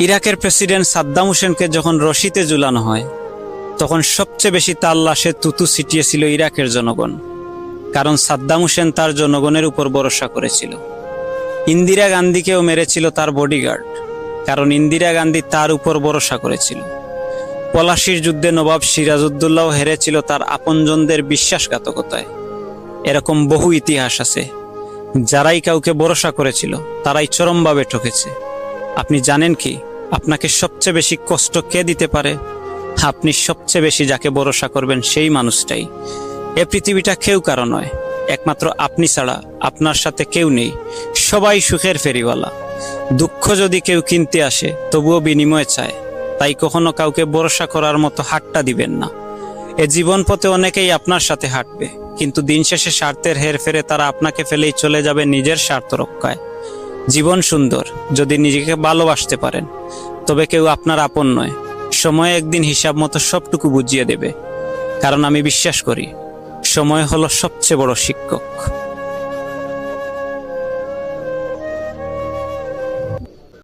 ইরাকের প্রেসিডেন্ট সাদ্দাম হোসেনকে যখন রশিতে ঝুলানো হয় তখন সবচেয়ে বেশি তার লাশে তুতু ছিটিয়েছিল ইরাকের জনগণ, কারণ সাদ্দাম হোসেন তার জনগণের উপর ভরসা করেছিল। ইন্দিরা গান্ধীকেও মেরেছিল তার বডিগার্ড, কারণ ইন্দিরা গান্ধী তার উপর ভরসা করেছিল। পলাশির যুদ্ধে নবাব সিরাজউদ্দৌলাও হেরেছিল তার আপনজনদের বিশ্বাসঘাতকতায়। এরকম বহু ইতিহাস আছে। যারাই কাউকে ভরসা করেছিল তারাই চরমভাবে ঠকেছে। আপনি জানেন কি আপনাকে সবচেয়ে বেশি কষ্ট কে দিতে পারে? আপনি সবচেয়ে বেশি যাকে ভরসা করবেন সেই মানুষটাই। এ পৃথিবীটা কেউ কারো নয়, একমাত্র আপনি ছাড়া আপনার সাথে কেউ নেই। সবাই সুখের ফেরিওয়ালা। দুঃখ যদি কেউ কিনতে আসে তবুও বিনিময় চায়। তাই কখনো কাউকে ভরসা করার মতো হাতটা দিবেন না। এ জীবন পথে অনেকেই আপনার সাথে হাঁটবে, কিন্তু দিন শেষে স্বার্থের হেরফেরে তারা আপনাকে ফেলেই চলে যাবে নিজের স্বার্থ রক্ষায়। জীবন সুন্দর যদি নিজেকে ভালোবাসতে পারেন, তবে কেউ আপনার আপন নয়। সময় একদিন হিসাব মতো সবটুকু বুঝিয়ে দেবে, কারণ আমি বিশ্বাস করি সময় হলো সবচেয়ে বড় শিক্ষক।